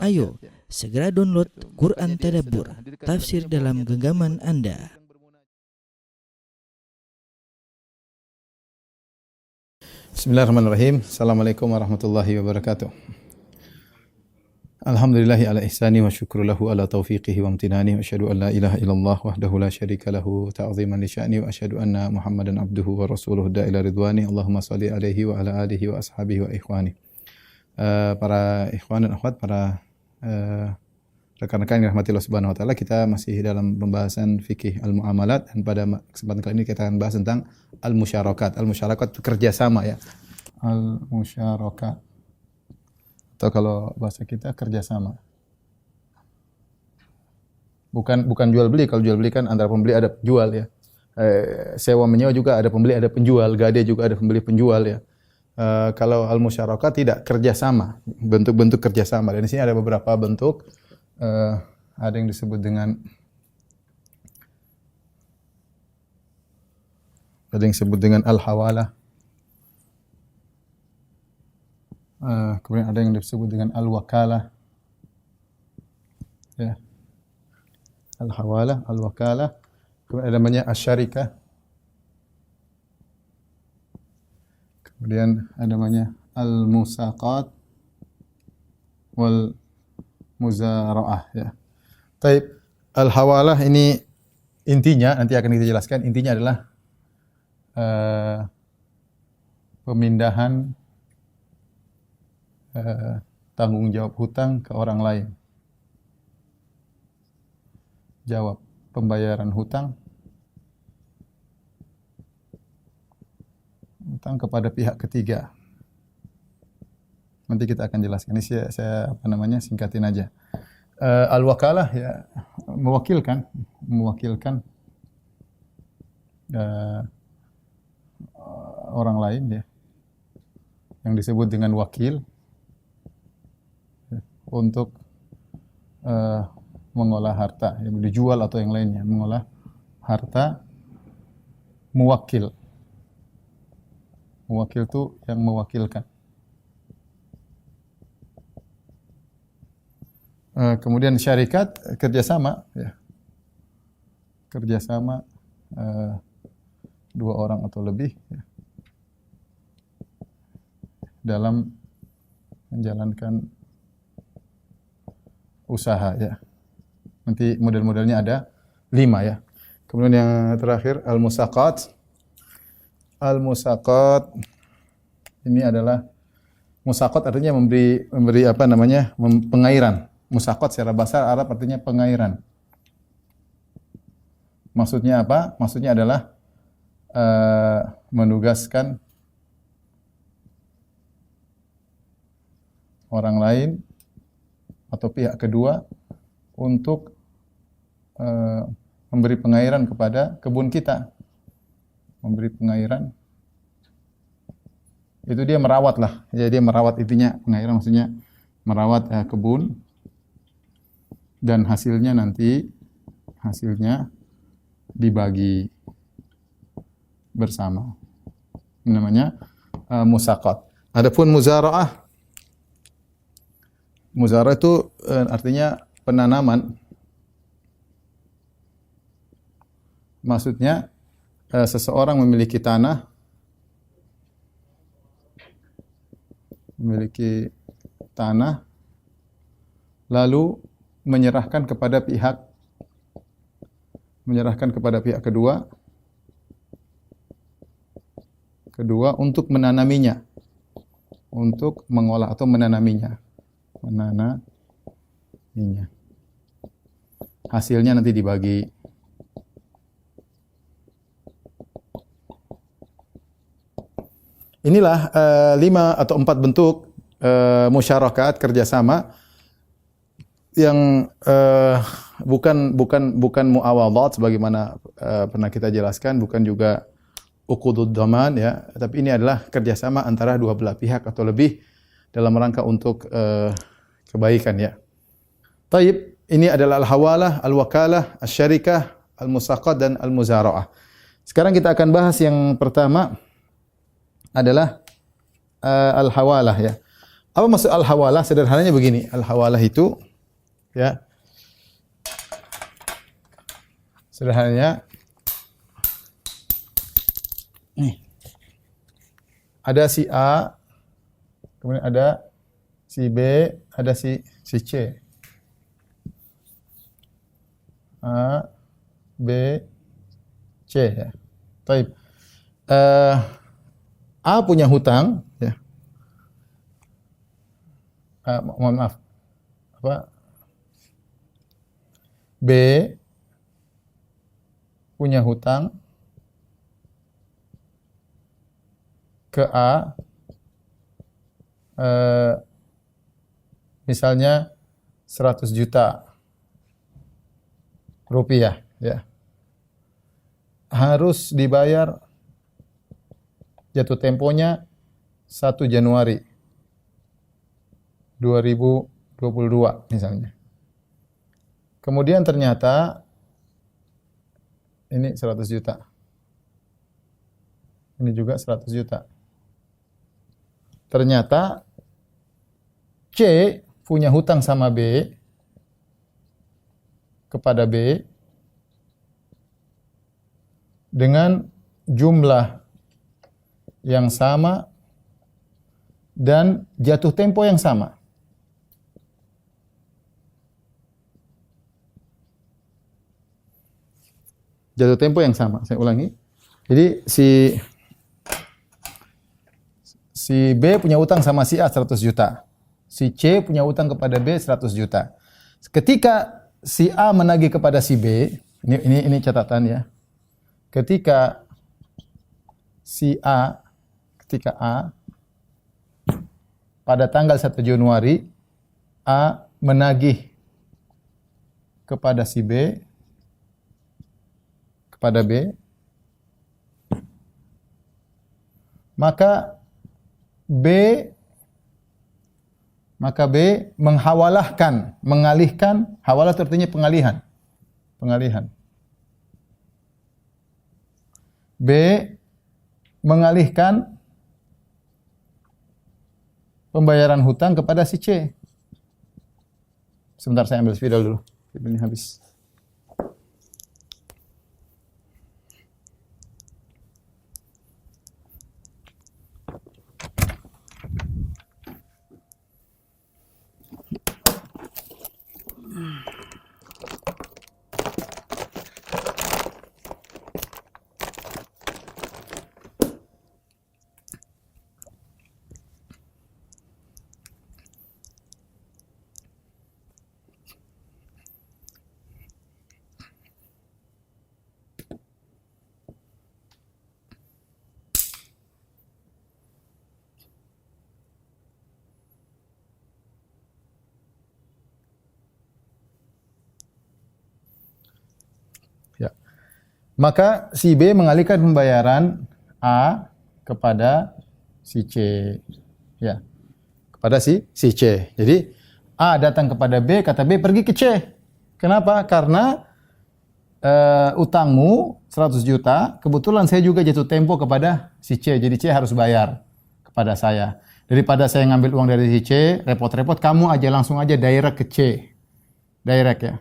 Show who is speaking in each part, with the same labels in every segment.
Speaker 1: Ayo, segera download Quran Tadabbur, tafsir dalam genggaman Anda.
Speaker 2: Bismillahirrahmanirrahim. Assalamualaikum warahmatullahi wabarakatuh. Alhamdulillahi ala ihsani wa syukru lahu ala taufiqihi wa amtinani wa asyhadu an la ilaha illallah wahdahu la syarika lahu ta'ziman li sya'ni wa asyhadu anna Muhammadan abduhu wa rasuluhu da'ila ridwani. Allahumma shalli alaihi wa ala alihi wa ashabihi wa ikhwani. Para ikhwan dan akhwat, para rekan-rekan yang dirahmati Allah Subhanahu wa taala, kita masih dalam pembahasan fikih al-muamalat, dan pada kesempatan kali ini kita akan bahas tentang al-musyarakat. Al-musyarakat itu kerjasama ya. Al-musyarakat, atau kalau bahasa kita kerjasama. Bukan jual beli. Kalau jual beli kan antara pembeli ada penjual ya. Sewa menyewa juga ada pembeli ada penjual, gade juga ada pembeli penjual ya. Kalau al-musyarakat tidak, kerjasama, bentuk-bentuk kerjasama. Dan di sini ada beberapa bentuk. Ada yang disebut dengan al-hawalah. Kemudian ada yang disebut dengan al-wakalah. Ya. Al-hawalah, al-wakalah. Kemudian ada namanya asyarikah. Kemudian ada namanya al-musaqat wal muzara'ah ya. Taib, al-hawalah ini intinya nanti akan kita jelaskan. Intinya adalah pemindahan tanggung jawab hutang ke orang lain. Jawab pembayaran hutang kepada pihak ketiga. Nanti kita akan jelaskan. Ini saya singkatin aja. Al-wakalah ya, mewakilkan orang lain ya, yang disebut dengan wakil ya, untuk mengolah harta, yang dijual atau yang lainnya, mengolah harta. Muwakil itu yang mewakilkan. Kemudian syarikat, kerjasama ya. Kerjasama dua orang atau lebih ya, dalam menjalankan usaha ya. Nanti model-modelnya ada 5 ya. Kemudian yang terakhir al-musaqat. Al-musaqat ini adalah, musaqat artinya memberi pengairan. Musaqat secara bahasa Arab artinya pengairan. Maksudnya apa? Maksudnya adalah menugaskan orang lain atau pihak kedua untuk memberi pengairan kepada kebun kita. Memberi pengairan, itu dia merawat lah. Jadi dia merawat, intinya pengairan maksudnya merawat kebun, dan hasilnya dibagi bersama. Ini namanya musaqat. Adapun muzara'ah, muzara'ah itu artinya penanaman. Maksudnya seseorang memiliki tanah, lalu menyerahkan kepada pihak kedua untuk menanaminya, untuk mengolah atau menanaminya. Hasilnya nanti dibagi. Inilah 5 atau 4 bentuk musyarakat, kerjasama yang bukan muawadhat sebagaimana pernah kita jelaskan, bukan juga uqudud dhaman ya, tapi ini adalah kerjasama antara dua belah pihak atau lebih dalam rangka untuk kebaikan ya. Taib, ini adalah al-hawalah, al-wakalah, asy-syarikah, al-musaqat dan al-muzara'ah. Sekarang kita akan bahas yang pertama adalah al-hawalah ya. Apa maksud al-hawalah? Sederhananya begini, al-hawalah itu ya sederhananya nih. Ada si A, kemudian ada si B, ada si C. A, B, C ya. Baik. A punya hutang ya. Mohon maaf. Apa? B punya hutang ke A, misalnya 100 juta rupiah ya. Harus dibayar jatuh temponya 1 Januari 2022 misalnya. Kemudian ternyata ini 100 juta. Ini juga 100 juta. Ternyata C punya hutang sama B kepada B dengan jumlah yang sama dan jatuh tempo yang sama. Jatuh tempo yang sama. Saya ulangi. Jadi si B punya utang sama si A 100 juta. Si C punya utang kepada B 100 juta. Ketika si A menagih kepada si B, ini catatan ya. Ketika A pada tanggal 1 Januari A menagih kepada si B kepada B, maka B mengalihkan, hawalah artinya pengalihan. B mengalihkan pembayaran hutang kepada si C. Sebentar saya ambil spidol dulu. Ini habis. Ya. Maka si B mengalihkan pembayaran A kepada si C. Ya. Kepada si C. Jadi A datang kepada B, kata B pergi ke C. Kenapa? Karena utangmu 100 juta, kebetulan saya juga jatuh tempo kepada si C. Jadi C harus bayar kepada saya. Daripada saya ngambil uang dari si C, repot-repot, kamu aja langsung aja direct ke C. Direct ya.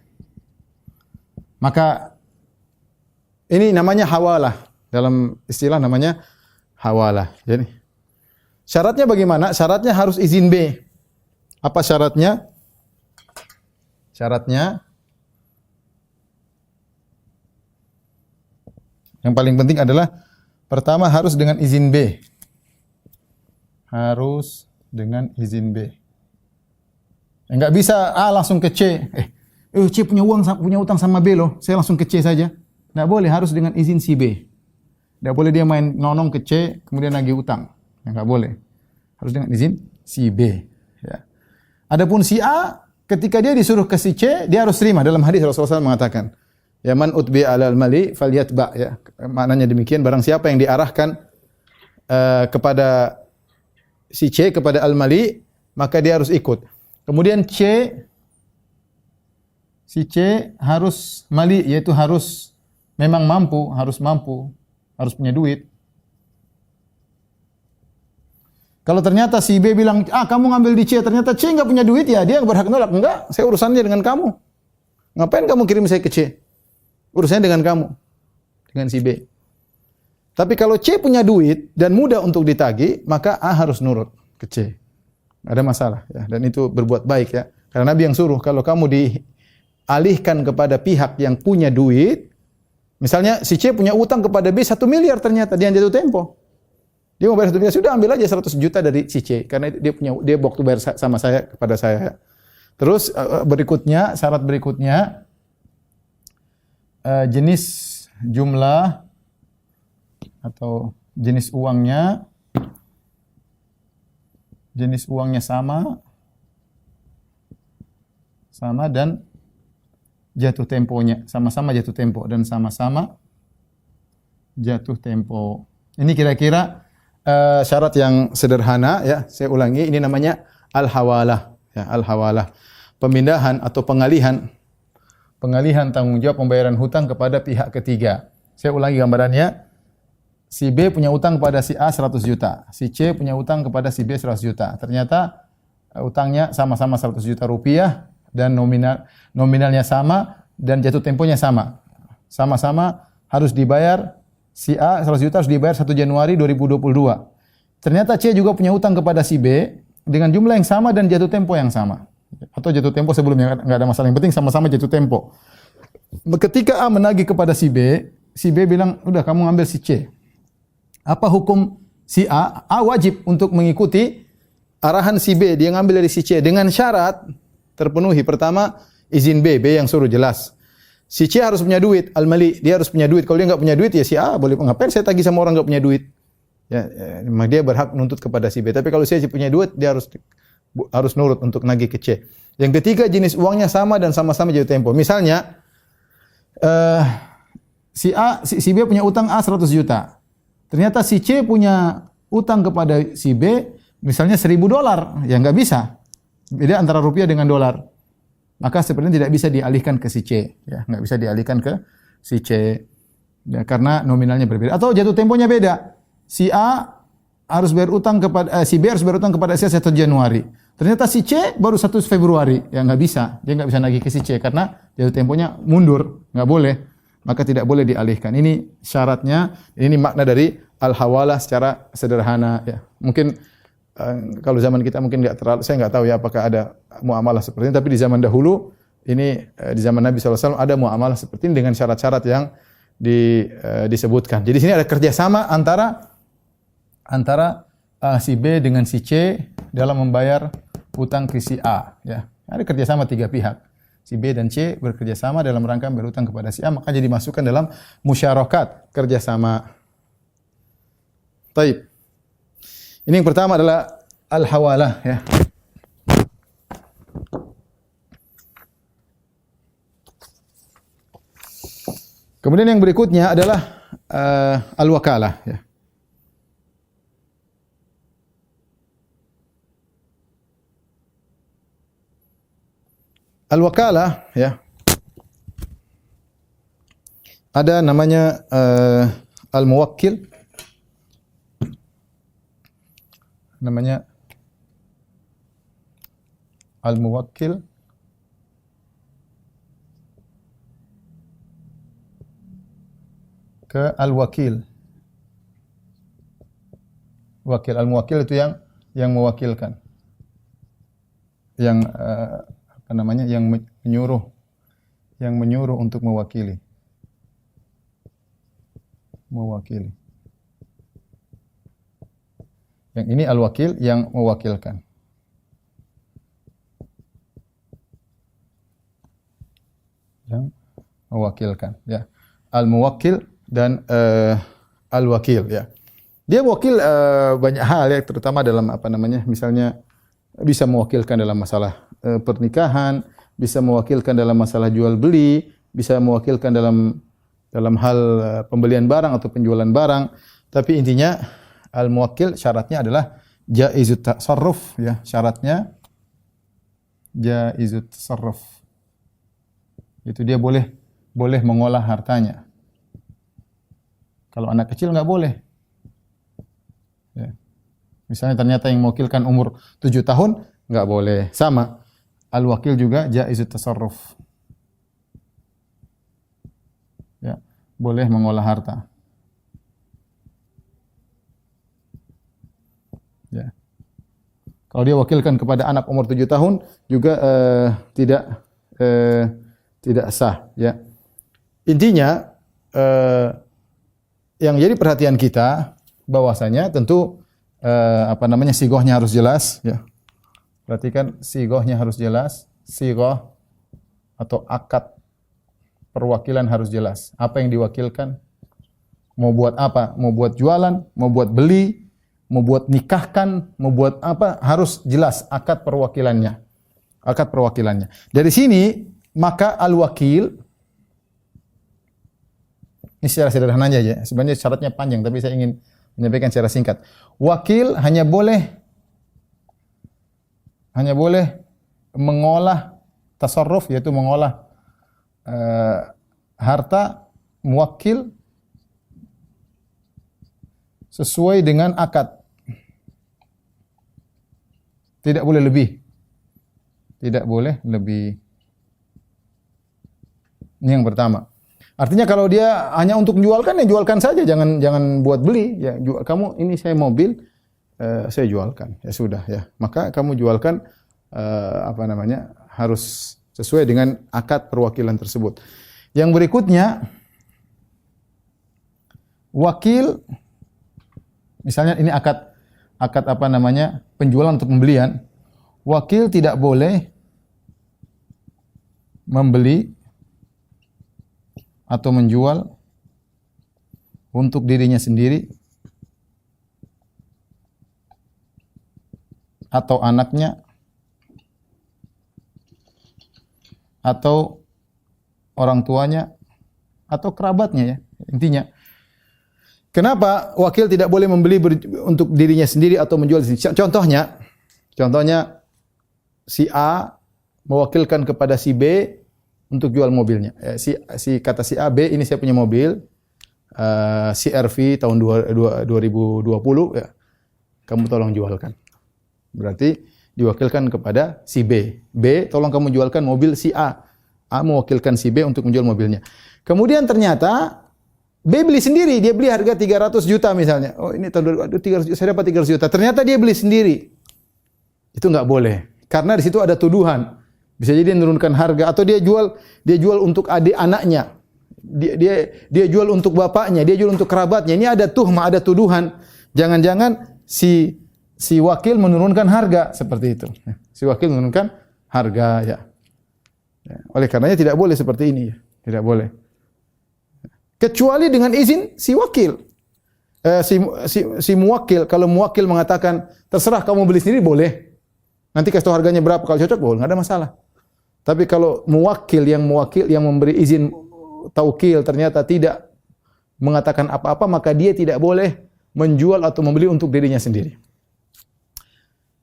Speaker 2: Maka ini namanya hawalah. Dalam istilah namanya hawalah. Jadi syaratnya bagaimana? Syaratnya harus izin B. Apa syaratnya? Syaratnya yang paling penting adalah pertama harus dengan izin B. Harus dengan izin B. Enggak bisa A langsung ke C. C punya utang sama B loh. Saya langsung ke C saja. Enggak boleh, harus dengan izin si B. Enggak boleh dia main nonong ke C kemudian nagih utang. Enggak boleh. Harus dengan izin si B. Ya. Adapun si A, ketika dia disuruh ke si C, dia harus terima. Dalam hadis Rasulullah SAW mengatakan, ya man utbi alal mali falyatba. Ya. Maknanya demikian, barang siapa yang diarahkan kepada si C, kepada al-mali, maka dia harus ikut. Kemudian si C harus mali, yaitu harus memang harus mampu, harus punya duit. Kalau ternyata si B bilang, kamu ngambil di C, ternyata C nggak punya duit, ya dia berhak nolak. Enggak, saya urusannya dengan kamu. Ngapain kamu kirim saya ke C? Urusannya dengan kamu, dengan si B. Tapi kalau C punya duit dan mudah untuk ditagih, maka A harus nurut ke C. Nggak ada masalah, ya. Dan itu berbuat baik, ya. Karena Nabi yang suruh, kalau kamu dialihkan kepada pihak yang punya duit, misalnya si C punya utang kepada B 1 miliar, ternyata dia jatuh tempo. Dia mau bayar 1 miliar, sudah ambil aja 100 juta dari si C, karena dia waktu bayar sama saya kepada saya. Terus berikutnya, syarat berikutnya, jenis jumlah atau jenis uangnya sama dan jatuh temponya, sama-sama jatuh tempo dan sama-sama jatuh tempo. Ini kira-kira syarat yang sederhana, ya. Saya ulangi, ini namanya al-hawalah, ya, al-hawalah. Pemindahan atau pengalihan tanggung jawab pembayaran hutang kepada pihak ketiga. Saya ulangi gambarannya. Si B punya utang kepada si A 100 juta. Si C punya utang kepada si B 100 juta. Ternyata utangnya sama-sama 100 juta rupiah dan nominalnya sama dan jatuh temponya sama. Sama-sama harus dibayar, si A 100 juta harus dibayar 1 Januari 2022. Ternyata C juga punya utang kepada si B dengan jumlah yang sama dan jatuh tempo yang sama. Atau jatuh tempo sebelumnya, enggak ada masalah, yang penting sama-sama jatuh tempo. Ketika A menagih kepada si B bilang, "Udah kamu ngambil si C." Apa hukum si A? A wajib untuk mengikuti arahan si B, dia ngambil dari si C dengan syarat terpenuhi. Pertama, izin B yang suruh jelas. Si C harus punya duit, al-mali, dia harus punya duit. Kalau dia enggak punya duit, ya si A boleh, ngapain saya tagih sama orang enggak punya duit? Ya, dia berhak menuntut kepada si B. Tapi kalau si C punya duit, dia harus nurut untuk nagih ke C. Yang ketiga, jenis uangnya sama dan sama-sama jatuh tempo. Misalnya, si B punya utang A 100 juta. Ternyata si C punya utang kepada si B misalnya $1.000, ya nggak bisa. Beda antara rupiah dengan dolar. Maka sebenarnya tidak bisa dialihkan ke si C, ya nggak bisa dialihkan ke si C, ya, karena nominalnya berbeda. Atau jatuh temponya beda. Si A harus bayar utang kepada si B harus bayar utang kepada si 1 Januari. Ternyata si C baru 1 Februari, ya nggak bisa. Dia nggak bisa nagih ke si C karena jatuh temponya mundur, nggak boleh. Maka tidak boleh dialihkan. Ini syaratnya, ini makna dari al-hawalah secara sederhana, ya. Mungkin kalau zaman kita mungkin enggak terlalu, saya enggak tahu ya apakah ada muamalah seperti ini, tapi di zaman dahulu ini di zaman Nabi SAW ada muamalah seperti ini dengan syarat-syarat yang disebutkan. Jadi di sini ada kerjasama antara si B dengan si C dalam membayar utang ke si A, ya. Ada kerjasama 3 pihak. Si B dan C bekerja sama dalam rangka berhutang kepada si A, maka jadi dimasukkan dalam musyarakat, kerjasama. Taib. Ini yang pertama adalah al-hawalah, ya. Kemudian yang berikutnya adalah al-wakalah, ya. Al-wakalah, ya, ada namanya al-muwakkil, namanya al-muwakkil, ke al-wakil. Wakil, al-muwakkil itu yang mewakilkan, yang yang menyuruh untuk mewakili. Yang ini al-wakil yang mewakilkan. Yang mewakilkan, ya. Al-muwakkil dan al-wakil, ya. Dia wakil banyak hal, ya, terutama dalam misalnya bisa mewakilkan dalam masalah pernikahan, bisa mewakilkan dalam masalah jual beli, bisa mewakilkan dalam hal pembelian barang atau penjualan barang. Tapi intinya al-muwakkil syaratnya adalah jaizut tasarruf, ya. Syaratnya jaizut tasarruf. Itu dia boleh mengolah hartanya. Kalau anak kecil enggak boleh. Ya. Misalnya ternyata yang mewakilkan umur 7 tahun, nggak boleh. Sama, al-wakil juga jaizut tasarruf. Ya, boleh mengolah harta. Ya. Kalau dia wakilkan kepada anak umur 7 tahun juga tidak sah, ya. Intinya yang jadi perhatian kita bahwasanya tentu sighahnya harus jelas, ya. Perhatikan sighahnya harus jelas, sighah atau akad perwakilan harus jelas. Apa yang diwakilkan? Mau buat apa? Mau buat jualan, mau buat beli, mau buat nikahkan, mau buat apa? Harus jelas akad perwakilannya. Akad perwakilannya. Dari sini maka al-wakil, ini secara sederhana aja. Sebenarnya syaratnya panjang, tapi saya ingin menyampaikan secara singkat. Wakil hanya boleh mengolah tasarruf, yaitu mengolah harta muwakil sesuai dengan akad. Tidak boleh lebih. Tidak boleh lebih. Ini yang pertama. Artinya kalau dia hanya untuk menjualkan, ya jualkan saja, jangan buat beli. Ya, kamu ini saya mobil, saya jualkan. Ya sudah, ya. Maka kamu jualkan harus sesuai dengan akad perwakilan tersebut. Yang berikutnya, wakil, misalnya ini akad penjualan untuk pembelian. Wakil tidak boleh membeli atau menjual untuk dirinya sendiri atau anaknya atau orang tuanya atau kerabatnya, ya. Intinya, kenapa wakil tidak boleh membeli untuk dirinya sendiri atau menjual di sini? Contohnya si A mewakilkan kepada si B untuk jual mobilnya. Kata si A, B, ini saya punya mobil CR-V tahun 2020, ya. Kamu tolong jualkan. Berarti diwakilkan kepada si B. B, tolong kamu jualkan mobil si A. A mewakilkan si B untuk menjual mobilnya. Kemudian ternyata B beli sendiri, dia beli harga 300 juta misalnya. Oh, ini tahun 300 juta, saya dapat 300 juta. Ternyata dia beli sendiri. Itu enggak boleh. Karena di situ ada tuduhan. Bisa jadi dia menurunkan harga, atau dia jual untuk adik anaknya. Dia jual untuk bapaknya, dia jual untuk kerabatnya. Ini ada tuhmah, ada tuduhan. Jangan-jangan si wakil menurunkan harga seperti itu. Si wakil menurunkan harga, ya. Oleh karenanya tidak boleh seperti ini, ya. Tidak boleh. Kecuali dengan izin si wakil. Si muwakil, kalau muwakil mengatakan terserah kamu beli sendiri, boleh. Nanti kasih tahu harganya berapa, kalau cocok boleh, enggak ada masalah. Tapi kalau muwakil yang memberi izin taukil ternyata tidak mengatakan apa-apa, maka dia tidak boleh menjual atau membeli untuk dirinya sendiri.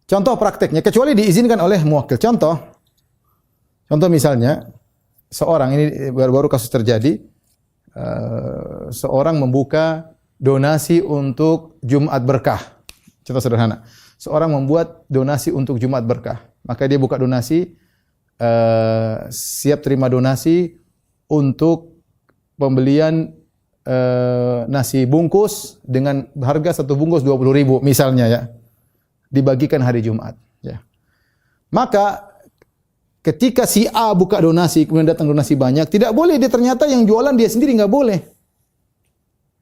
Speaker 2: Contoh prakteknya, kecuali diizinkan oleh muwakil. Contoh misalnya, seorang, ini baru kasus terjadi, seorang membuka donasi untuk Jumat Berkah. Contoh sederhana, seorang membuat donasi untuk Jumat Berkah. Maka dia buka donasi, siap terima donasi untuk pembelian nasi bungkus dengan harga satu bungkus 20.000 misalnya, ya. Dibagikan hari Jumat, ya. Maka ketika si A buka donasi, kemudian datang donasi banyak, tidak boleh dia ternyata yang jualan dia sendiri, enggak boleh.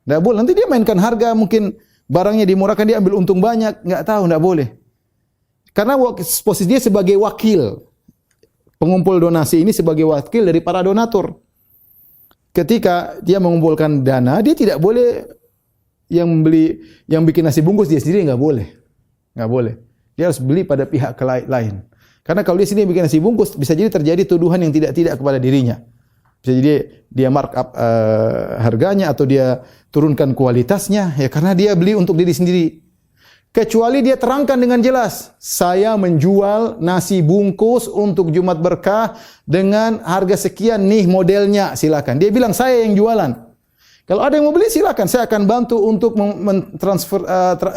Speaker 2: Enggak boleh. Nanti dia mainkan harga, mungkin barangnya dimurahkan, dia ambil untung banyak, enggak tahu, enggak boleh. Karena posisi dia sebagai wakil. Pengumpul donasi ini sebagai wakil dari para donatur. Ketika dia mengumpulkan dana, dia tidak boleh yang bikin nasi bungkus dia sendiri, enggak boleh. Enggak boleh. Dia harus beli pada pihak lain. Karena kalau dia sendiri bikin nasi bungkus, bisa jadi terjadi tuduhan yang tidak kepada dirinya. Bisa jadi dia markup harganya atau dia turunkan kualitasnya, ya karena dia beli untuk diri sendiri. Kecuali dia terangkan dengan jelas, saya menjual nasi bungkus untuk Jumat Berkah dengan harga sekian, nih modelnya, silakan. Dia bilang saya yang jualan. Kalau ada yang mau beli silakan, saya akan bantu untuk mentransfer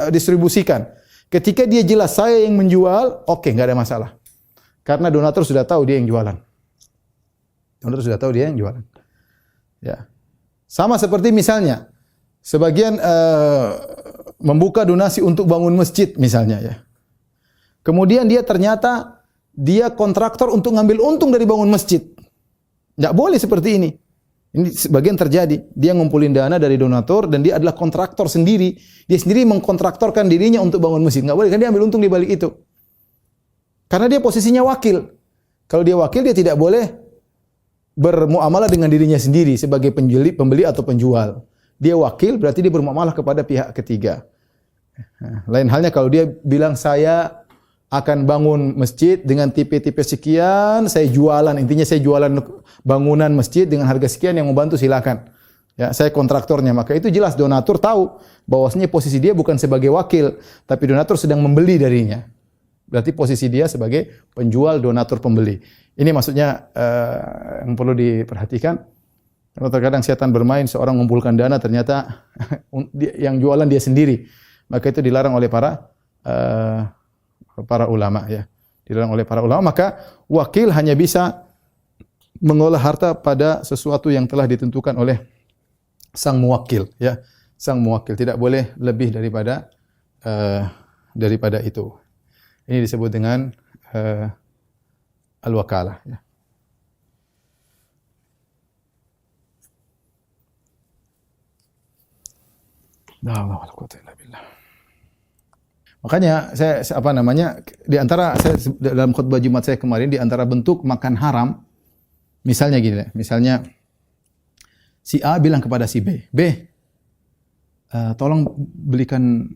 Speaker 2: distribusikan. Ketika dia jelas saya yang menjual, oke, nggak ada masalah. Karena donatur sudah tahu dia yang jualan. Donatur sudah tahu dia yang jualan. Ya. Sama seperti misalnya sebagian membuka donasi untuk bangun masjid misalnya ya. Kemudian dia ternyata dia kontraktor untuk ngambil untung dari bangun masjid. Nggak boleh seperti ini. Ini sebagian terjadi. Dia ngumpulin dana dari donatur dan dia adalah kontraktor sendiri. Dia sendiri mengkontraktorkan dirinya untuk bangun masjid. Nggak boleh, kan dia ambil untung di balik itu. Karena dia posisinya wakil. Kalau dia wakil, dia tidak boleh bermuamalah dengan dirinya sendiri sebagai pembeli atau penjual. Dia wakil, berarti dia bermuamalah kepada pihak ketiga. Lain halnya kalau dia bilang saya akan bangun masjid dengan tipe-tipe sekian, saya jualan, intinya saya jualan bangunan masjid dengan harga sekian, yang mau bantu silakan. Ya, saya kontraktornya, maka itu jelas donatur tahu bahwasanya posisi dia bukan sebagai wakil, tapi donatur sedang membeli darinya. Berarti posisi dia sebagai penjual, donatur, pembeli. Ini maksudnya yang perlu diperhatikan. Karena terkadang setan bermain, seorang mengumpulkan dana ternyata yang jualan dia sendiri. Maka itu dilarang oleh para ulama ya. Dilarang oleh para ulama, maka wakil hanya bisa mengolah harta pada sesuatu yang telah ditentukan oleh sang muwakil ya. Sang muwakil tidak boleh lebih daripada itu. Ini disebut dengan al-wakalah ya. Makanya saya di antara saya dalam khutbah Jumat saya kemarin, di antara bentuk makan haram misalnya gini, misalnya si A bilang kepada si B, tolong belikan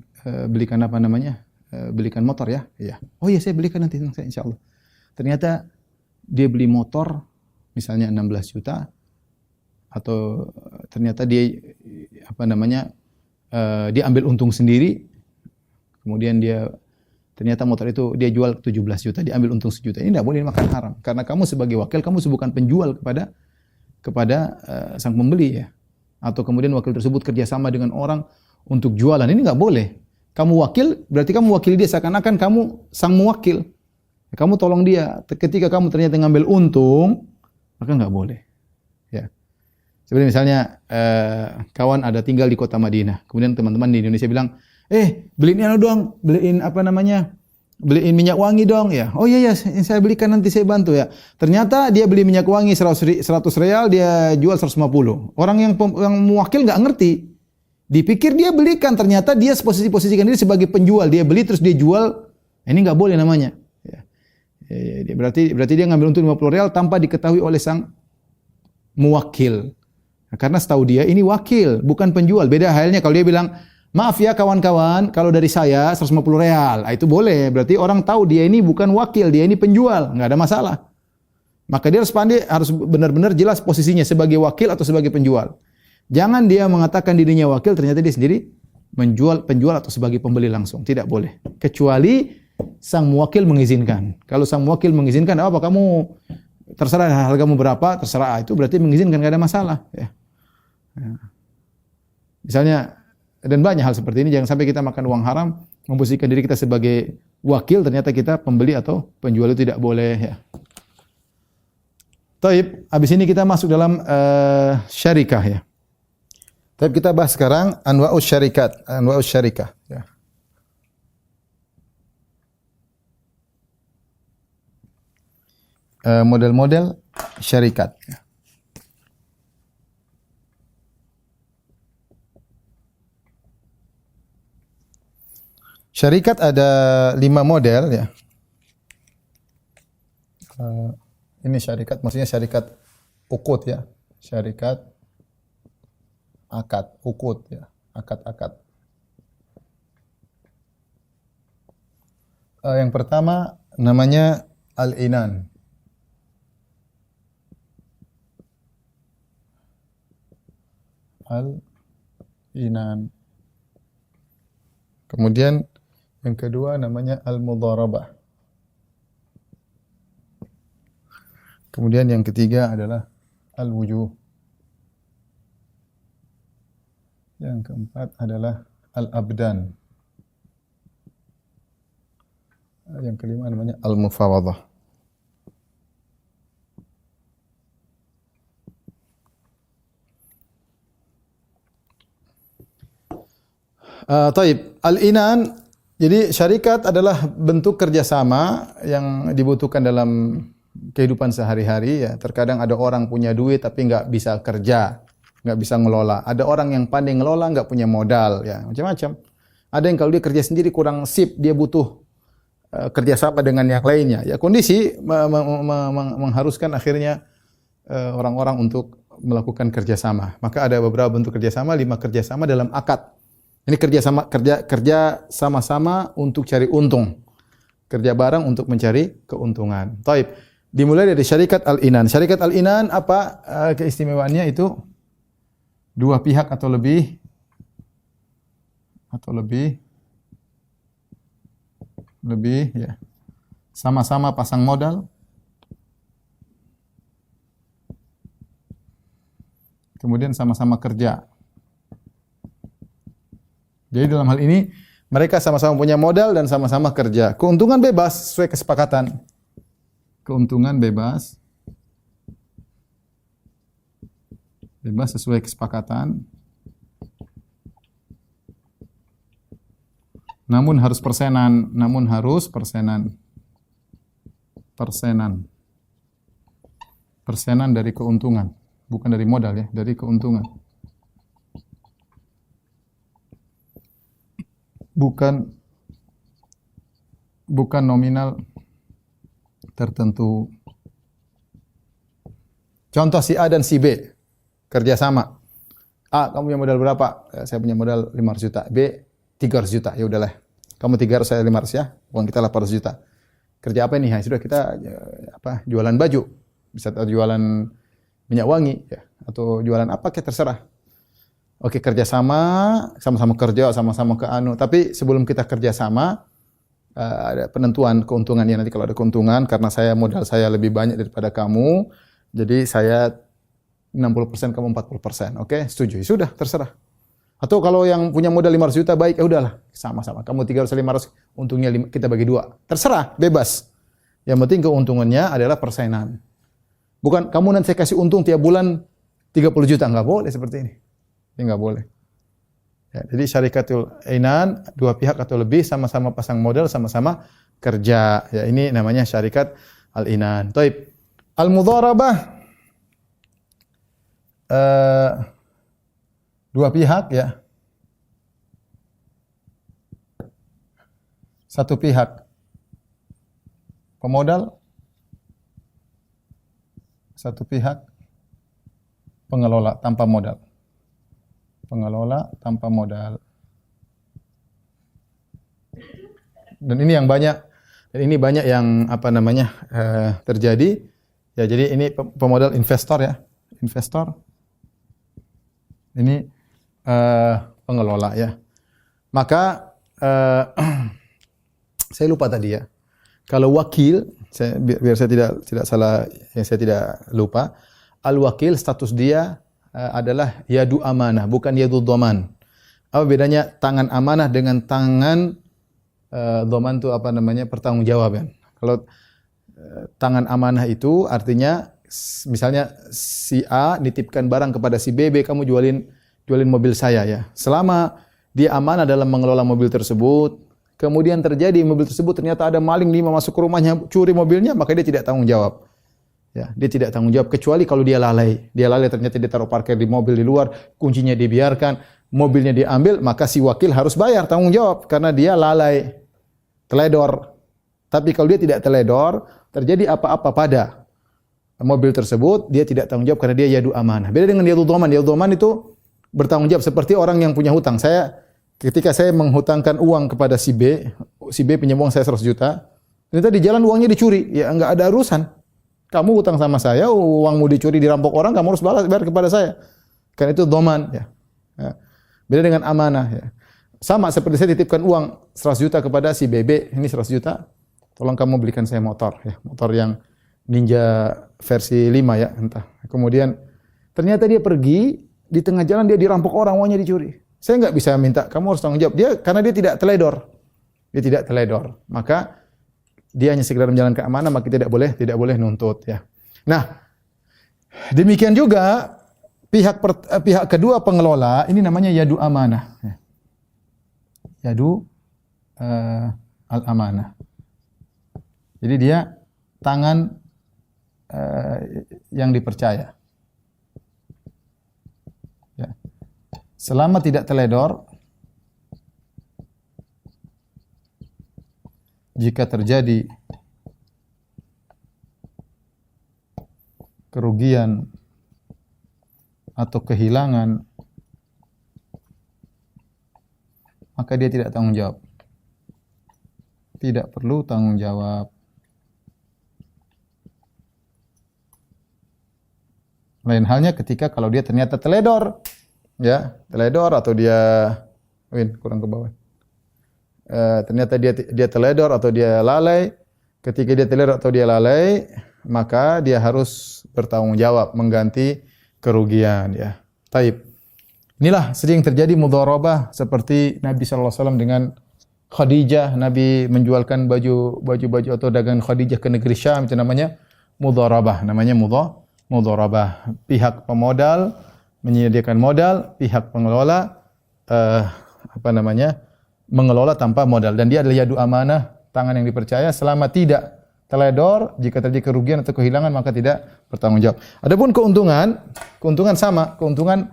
Speaker 2: belikan motor ya. Iya. Oh iya, saya belikan nanti insyaallah. Ternyata dia beli motor misalnya 16 juta atau ternyata dia dia ambil untung sendiri. Kemudian ternyata motor itu dia jual 17 juta, dia ambil untung 1 juta. Ini tidak boleh makan haram. Karena kamu sebagai wakil, kamu bukan penjual kepada sang pembeli ya. Atau kemudian wakil tersebut kerjasama dengan orang untuk jualan. Ini nggak boleh. Kamu wakil, berarti kamu wakil dia, seakan-akan kamu sang muwakil. Kamu tolong dia. Ketika kamu ternyata ngambil untung, maka nggak boleh. Ya. Seperti misalnya kawan ada tinggal di kota Madinah. Kemudian teman-teman di Indonesia bilang, beliin anu dong, beliin minyak wangi dong ya. Oh iya saya belikan, nanti saya bantu ya. Ternyata dia beli minyak wangi 100 real, dia jual 150. Orang yang mewakil nggak ngerti. Dipikir dia belikan, ternyata dia posisikan diri sebagai penjual. Dia beli terus dia jual. Ini nggak boleh namanya. Ya. Berarti dia ngambil untung 50 real tanpa diketahui oleh sang muwakil. Nah, karena setahu dia ini wakil, bukan penjual. Beda halnya kalau dia bilang, maaf ya kawan-kawan, kalau dari saya 150 real. Itu boleh. Berarti orang tahu dia ini bukan wakil, dia ini penjual. Nggak ada masalah. Maka dia harus pandai, harus benar-benar jelas posisinya sebagai wakil atau sebagai penjual. Jangan dia mengatakan dirinya wakil, ternyata dia sendiri penjual atau sebagai pembeli langsung. Tidak boleh. Kecuali sang muwakil mengizinkan. Kalau sang muwakil mengizinkan, apa kamu terserah hargamu berapa, terserah. Itu berarti mengizinkan, nggak ada masalah. Ya. Misalnya, dan banyak hal seperti ini, jangan sampai kita makan uang haram, memposisikan diri kita sebagai wakil, ternyata kita pembeli atau penjual, itu tidak boleh ya. Taib, habis ini kita masuk dalam syarikah ya. Taib, kita bahas sekarang anwa'us syarikah ya. Model-model syarikat ya. Syarikat ada 5 model ya. Ini syarikat, maksudnya syarikat ukut ya. Syarikat akad, ukut ya. Akad-akad. Yang pertama namanya al-inan. Al-inan. Kemudian yang kedua namanya al-mudharabah. Kemudian yang ketiga adalah al-wujuh. Yang keempat adalah al-abdan. Yang kelima namanya al-mufawadah. Taib, al-inan, jadi syarikat adalah bentuk kerjasama yang dibutuhkan dalam kehidupan sehari-hari ya. Terkadang ada orang punya duit tapi nggak bisa kerja, nggak bisa ngelola. Ada orang yang pandai ngelola nggak punya modal ya, macam-macam. Ada yang kalau dia kerja sendiri kurang sip, dia butuh kerjasama dengan yang lainnya. Ya kondisi mengharuskan akhirnya orang-orang untuk melakukan kerjasama. Maka ada beberapa bentuk kerjasama, 5 kerjasama dalam akad. Ini kerja sama-sama untuk cari untung. Kerja bareng untuk mencari keuntungan. Taib. Dimulai dari syarikat al-inan. Syarikat al-inan apa keistimewaannya itu? 2 pihak atau lebih ya. Sama-sama pasang modal. Kemudian sama-sama kerja. Jadi dalam hal ini mereka sama-sama punya modal dan sama-sama kerja. Keuntungan bebas sesuai kesepakatan. Keuntungan bebas sesuai kesepakatan. Namun harus persenan. Persenan dari keuntungan, bukan dari modal ya, dari keuntungan. Bukan nominal tertentu. Contoh si A dan si B kerjasama. A, kamu punya modal berapa? Saya punya modal 500 juta. B, 300 juta. Ya udahlah. Kamu 300, saya 500 ya. Uang kita 800 juta. Kerja apa ini? Ya, sudah kita jualan baju. Bisa jualan minyak wangi ya, atau jualan apa kayak terserah. Oke, kerjasama, sama-sama kerja, sama-sama ke anu. Tapi sebelum kita kerjasama, ada penentuan keuntungannya. Nanti kalau ada keuntungan, karena modal saya lebih banyak daripada kamu, jadi saya 60%, kamu 40%. Oke, setuju. Sudah, terserah. Atau kalau yang punya modal 500 juta, baik, ya udahlah, sama-sama. Kamu 300, 500, untungnya kita bagi 2. Terserah, bebas. Yang penting keuntungannya adalah persenan. Bukan, kamu nanti saya kasih untung tiap bulan 30 juta. Enggak boleh seperti ini. Ini enggak boleh. Ya, jadi syarikatul inan, 2 pihak atau lebih sama-sama pasang modal, sama-sama kerja. Ya, ini namanya syarikat al-inan. Taib. Al-mudharabah, 2 pihak ya. 1 pihak pemodal, 1 pihak pengelola tanpa modal. Pengelola tanpa modal. Dan ini yang banyak yang terjadi. Ya, jadi ini pemodal investor ya. Investor. Ini pengelola ya. Maka saya lupa tadi ya. Kalau wakil, biar saya tidak salah, saya tidak lupa. Al-wakil status dia adalah yadu amanah, bukan yadu dhaman. Apa bedanya tangan amanah dengan tangan dhaman itu pertanggungjawaban. Kalau tangan amanah itu artinya misalnya si A nitipkan barang kepada si B, kamu jualin mobil saya ya. Selama dia amanah dalam mengelola mobil tersebut, kemudian terjadi mobil tersebut ternyata ada maling 5 masuk ke rumahnya, curi mobilnya, maka dia tidak tanggung jawab. Ya, dia tidak tanggung jawab kecuali kalau dia lalai. Dia lalai ternyata dia taruh parkir di mobil di luar, kuncinya dibiarkan, mobilnya diambil, maka si wakil harus bayar tanggung jawab karena dia lalai, teledor. Tapi kalau dia tidak teledor, terjadi apa-apa pada mobil tersebut, dia tidak tanggung jawab karena dia yadu amanah. Beda dengan yadu dhaman. Yadu dhaman itu bertanggung jawab seperti orang yang punya hutang. Ketika saya menghutangkan uang kepada si B pinjam uang saya 100 juta, ternyata di jalan uangnya dicuri, ya enggak ada urusan. Kamu hutang sama saya, uangmu dicuri, dirampok orang, kamu harus bayar kepada saya. Karena itu dhaman ya. Beda dengan amanah ya. Sama seperti saya titipkan uang 100 juta kepada si BB, ini 100 juta. Tolong kamu belikan saya motor ya, motor yang Ninja versi 5 ya, entah. Kemudian ternyata dia pergi, di tengah jalan dia dirampok orang, uangnya dicuri. Saya enggak bisa minta, kamu harus tanggung jawab. Karena dia tidak teledor. Dia tidak teledor. Maka dia hanya sekedar menjalankan amanah, maka tidak boleh nuntut ya. Nah, demikian juga pihak kedua pengelola, ini namanya yadu amanah. Yadu al-amanah. Jadi dia tangan yang dipercaya. Ya. Selama tidak teledor, jika terjadi kerugian atau kehilangan, maka dia tidak tanggung jawab. Tidak perlu tanggung jawab. Lain halnya ketika kalau dia ternyata teledor, ya, teledor atau dia, kurang ke bawah. Ternyata dia teledor atau dia lalai. Ketika dia teledor atau dia lalai, maka dia harus bertanggung jawab mengganti kerugian ya. Taib. Inilah sering terjadi mudharabah seperti Nabi sallallahu alaihi wasallam dengan Khadijah. Nabi menjualkan baju atau dagangan Khadijah ke negeri Syam, itu namanya mudharabah. Namanya mudharabah. Pihak pemodal menyediakan modal, pihak pengelola mengelola tanpa modal, dan dia adalah yadu amanah, tangan yang dipercaya. Selama tidak teledor, jika terjadi kerugian atau kehilangan maka tidak bertanggung jawab. Adapun keuntungan sama, keuntungan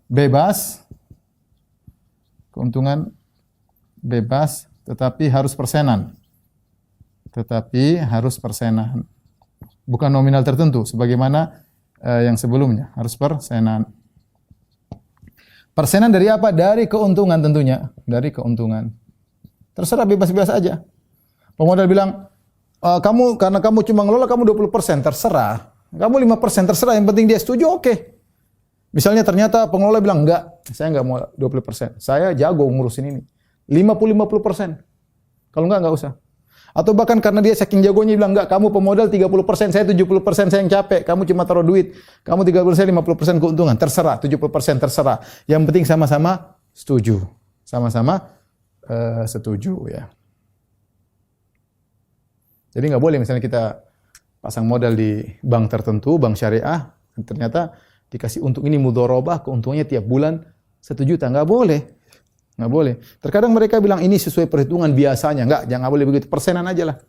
Speaker 2: bebas tetapi harus persenan. Bukan nominal tertentu sebagaimana yang sebelumnya, harus persenan. Persenan dari apa? Dari keuntungan tentunya. Dari keuntungan. Terserah, bebas-bebas aja. Pemodal bilang, karena kamu cuma ngelola, kamu 20%, terserah. Kamu 5%, terserah. Yang penting dia setuju, oke. Misalnya ternyata pengelola bilang, enggak, saya enggak mau 20%. Saya jago ngurusin ini. 50-50%. Kalau enggak usah. Atau bahkan karena dia saking jagonya bilang, enggak, kamu pemodal 30%, saya 70%, saya yang capek, kamu cuma taruh duit. Kamu 30%, saya 50% keuntungan, terserah, 70% terserah. Yang penting sama-sama setuju. Sama-sama setuju ya. Jadi enggak boleh misalnya kita pasang modal di bank tertentu, bank syariah, ternyata dikasih untung ini mudharabah, keuntungannya tiap bulan 1 juta, enggak boleh. Nggak boleh. Terkadang mereka bilang ini sesuai perhitungan biasanya. Jangan boleh begitu. Persenan aja lah.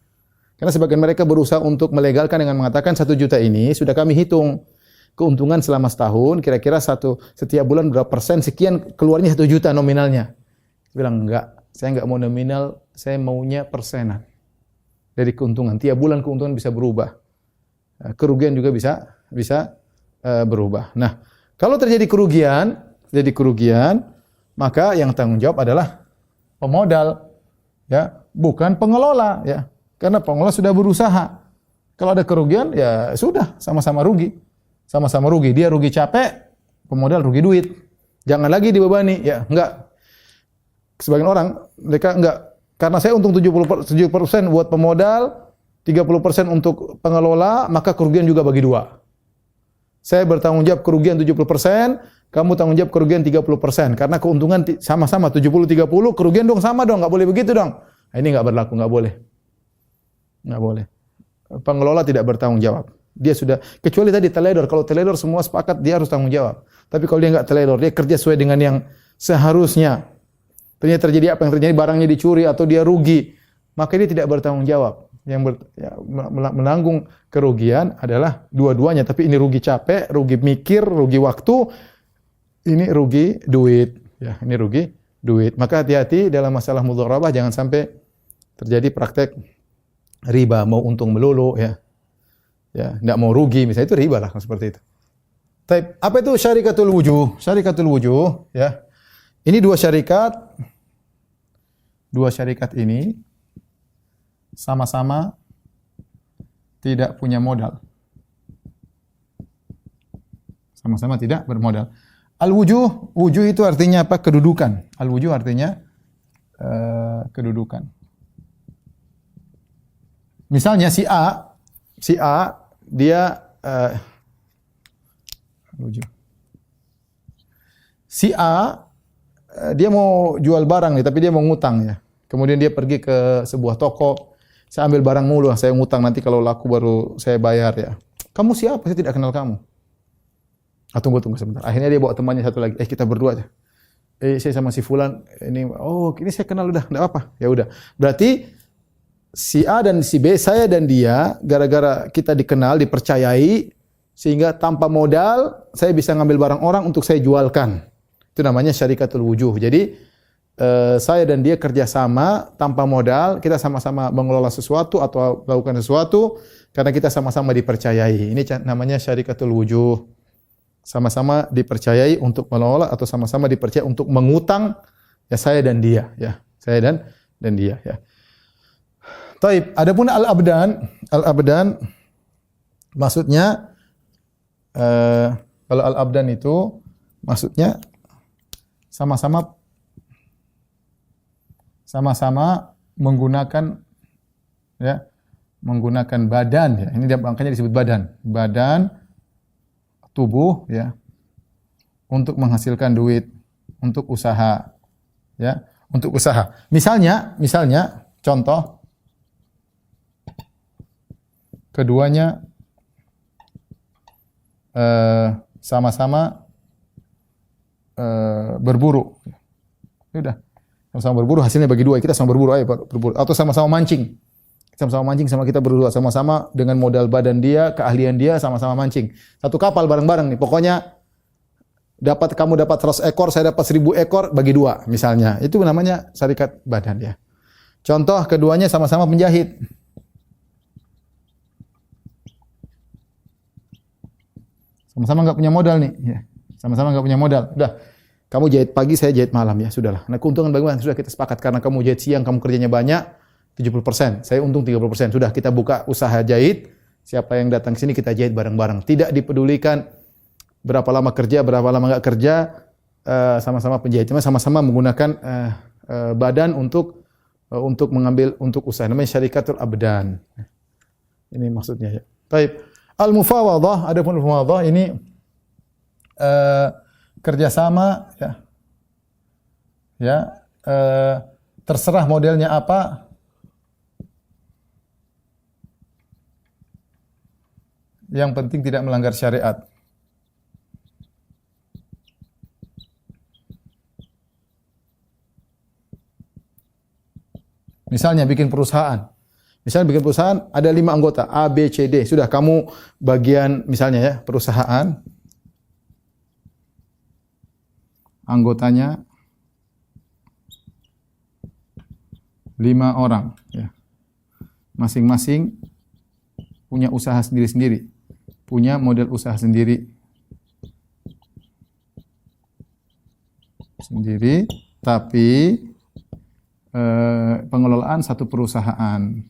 Speaker 2: Karena sebagian mereka berusaha untuk melegalkan dengan mengatakan 1 juta ini sudah kami hitung keuntungan selama setahun, kira-kira setiap bulan berapa persen, sekian keluarnya 1 juta nominalnya. Bilang enggak, saya enggak mau nominal, saya maunya persenan dari keuntungan. Tiap bulan keuntungan bisa berubah. Kerugian juga bisa berubah. Nah, kalau terjadi kerugian, maka yang tanggung jawab adalah pemodal, ya, bukan pengelola, ya. Karena pengelola sudah berusaha. Kalau ada kerugian, ya sudah, sama-sama rugi. Sama-sama rugi. Dia rugi capek, pemodal rugi duit. Jangan lagi dibebani, ya, enggak. Sebagian orang, mereka enggak. Karena saya untung 70% buat pemodal, 30% untuk pengelola, maka kerugian juga bagi 2. Saya bertanggung jawab kerugian 70%, kamu tanggung jawab kerugian 30%. Karena keuntungan sama-sama 70-30, kerugian dong sama dong, enggak boleh begitu dong. Nah, ini enggak berlaku, enggak boleh. Enggak boleh. Pengelola tidak bertanggung jawab. Dia sudah, kecuali tadi teledor. Kalau teledor semua sepakat dia harus tanggung jawab. Tapi kalau dia enggak teledor, dia kerja sesuai dengan yang seharusnya. Ternyata terjadi apa yang terjadi, barangnya dicuri atau dia rugi, maka dia tidak bertanggung jawab. Yang menanggung kerugian adalah dua-duanya, tapi ini rugi capek, rugi mikir, rugi waktu, ini rugi duit, ya, ini rugi duit. Maka hati-hati dalam masalah mudharabah, jangan sampai terjadi praktek riba, mau untung melulu, ya. Ya, enggak mau rugi, misalnya itu riba lah seperti itu. Taib, apa itu syarikatul wujuh? Syarikatul wujuh, ya. Ini dua syarikat ini sama-sama tidak punya modal. Sama-sama tidak bermodal. Al-wujuh, wujuh itu artinya apa? Kedudukan. Al-wujuh artinya kedudukan. Misalnya si A dia wujuh. Si A dia mau jual barang nih, tapi dia mau ngutang ya. Kemudian dia pergi ke sebuah toko. Saya ambil barang mulu, saya ngutang nanti kalau laku baru saya bayar ya. Kamu siapa? Saya tidak kenal kamu. Ah, tunggu sebentar. Akhirnya dia bawa temannya satu lagi. Kita berdua aja. Saya sama si fulan ini saya kenal udah, enggak apa. Ya udah. Berarti si A dan si B, saya dan dia gara-gara kita dikenal, dipercayai sehingga tanpa modal saya bisa ngambil barang orang untuk saya jualkan. Itu namanya syarikatul wujuh. Jadi saya dan dia kerjasama tanpa modal, kita sama-sama mengelola sesuatu atau melakukan sesuatu karena kita sama-sama dipercayai. Ini namanya syarikatul wujuh. Sama-sama dipercayai untuk mengelola atau sama-sama dipercayai untuk mengutang ya saya dan dia ya. Saya dan dia ya. Taib, adapun al-abdan maksudnya kalau al-abdan itu maksudnya sama-sama menggunakan badan ya. Ini makanya disebut badan tubuh ya untuk menghasilkan duit, untuk usaha ya, untuk usaha. Misalnya contoh keduanya sama-sama berburu. Sudah. Sama-sama berburu, hasilnya bagi dua. Kita sama berburu, ayo berburu. Atau sama-sama mancing. Sama-sama mancing, sama kita berdua. Sama-sama dengan modal badan dia, keahlian dia, sama-sama mancing. Satu kapal bareng-bareng nih. Pokoknya kamu dapat 100 ekor, saya dapat 1000 ekor, bagi dua misalnya. Itu namanya syarikat badan ya. Contoh keduanya sama-sama penjahit. Sama-sama enggak punya modal nih. Ya. Sama-sama enggak punya modal. Udah. Kamu jahit pagi, saya jahit malam ya, sudahlah. Nah, keuntungan bagaimana? Sudah kita sepakat karena kamu jahit siang, kamu kerjanya banyak, 70%. Saya untung 30%. Sudah kita buka usaha jahit. Siapa yang datang sini kita jahit bareng-bareng. Tidak dipedulikan berapa lama kerja, berapa lama enggak kerja, sama-sama penjahit. Cuma sama-sama menggunakan badan untuk mengambil untuk usaha. Namanya syarikatul abdan. Ini maksudnya ya. Baik. Al-mufawadhah, adapun mufawadhah ini kerjasama terserah modelnya apa, yang penting tidak melanggar syariat. Misalnya bikin perusahaan. Ada 5 anggota A, B, C, D. Sudah kamu bagian misalnya ya perusahaan. Anggotanya 5 orang ya. Masing-masing punya usaha sendiri-sendiri. Punya model usaha sendiri. Tapi pengelolaan satu perusahaan.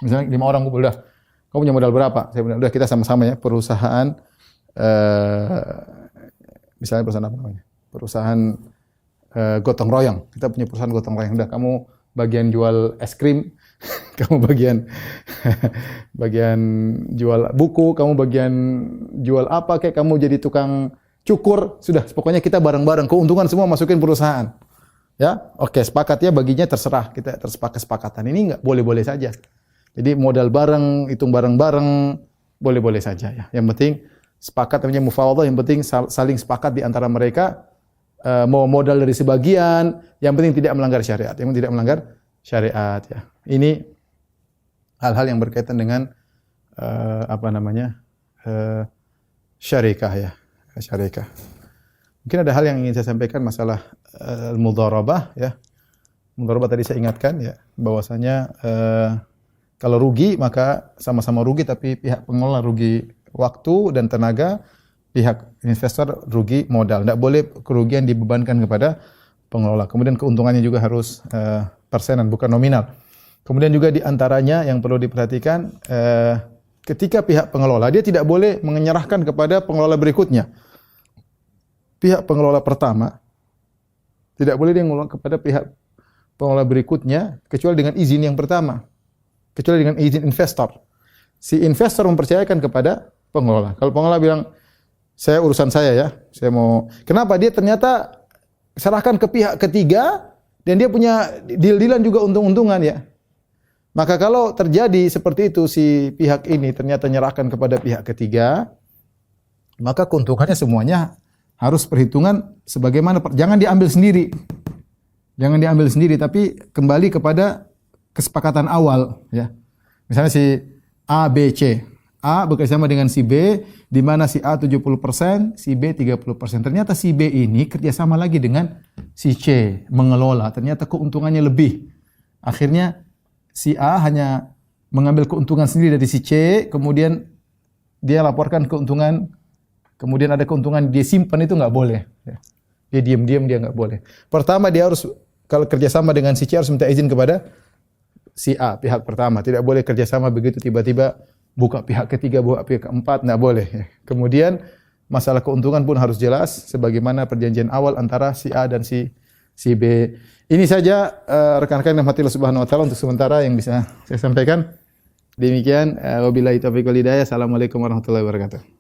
Speaker 2: Misalnya 5 orang kumpul dah. Kamu punya modal berapa? Saya bilang, udah kita sama-sama ya perusahaan misalnya perusahaan apa namanya? Perusahaan gotong royong. Kita punya perusahaan gotong royong. Udah kamu bagian jual es krim, kamu bagian jual buku, kamu bagian jual apa kayak kamu jadi tukang cukur. Sudah, pokoknya kita bareng-bareng keuntungan semua masukin perusahaan. Ya, oke, sepakat ya baginya terserah. Kita kesepakatan ini enggak boleh-boleh saja. Jadi modal bareng, hitung bareng-bareng, boleh-boleh saja ya. Yang penting sepakat namanya mufawadhah, yang penting saling sepakat di antara mereka mau modal dari sebagian, yang penting tidak melanggar syariat. Yang penting tidak melanggar syariat ya. Ini hal-hal yang berkaitan dengan syarikah ya. Syarikah. Mungkin ada hal yang ingin saya sampaikan masalah mudharabah ya. Mudharabah tadi saya ingatkan ya bahwasanya kalau rugi maka sama-sama rugi, tapi pihak pengelola rugi waktu dan tenaga, pihak investor rugi modal. Tidak boleh kerugian dibebankan kepada pengelola. Kemudian keuntungannya juga harus persenan, bukan nominal. Kemudian juga di antaranya yang perlu diperhatikan, ketika pihak pengelola, dia tidak boleh menyerahkan kepada pengelola berikutnya. Pihak pengelola pertama tidak boleh dia mengelola kepada pihak pengelola berikutnya kecuali dengan izin yang pertama. Kecuali dengan izin investor. Si investor mempercayakan kepada pengelola. Kalau pengelola bilang, urusan saya ya, saya mau. Kenapa? Dia ternyata serahkan ke pihak ketiga dan dia punya deal-dealan juga untung-untungan ya. Maka kalau terjadi seperti itu si pihak ini ternyata menyerahkan kepada pihak ketiga, maka keuntungannya semuanya harus perhitungan sebagaimana jangan diambil sendiri. Jangan diambil sendiri tapi kembali kepada kesepakatan awal ya. Misalnya si A, B, C. A bekerjasama dengan si B di mana si A 70%, si B 30%. Ternyata si B ini kerjasama lagi dengan si C mengelola. Ternyata keuntungannya lebih. Akhirnya si A hanya mengambil keuntungan sendiri dari si C, kemudian dia laporkan keuntungan, kemudian ada keuntungan dia simpan itu nggak boleh. Dia diam-diam dia nggak boleh. Pertama dia harus kalau kerjasama dengan si C harus minta izin kepada si A pihak pertama. Tidak boleh kerjasama begitu tiba-tiba buka pihak ketiga, buka pihak keempat, nggak boleh. Kemudian masalah keuntungan pun harus jelas sebagaimana perjanjian awal antara si A dan si B. Ini saja rekan-rekan yang rahmatillah subhanahu wa taala untuk sementara yang bisa saya sampaikan. Demikian wabillahi taufiq wal hidayah. Assalamualaikum warahmatullahi wabarakatuh.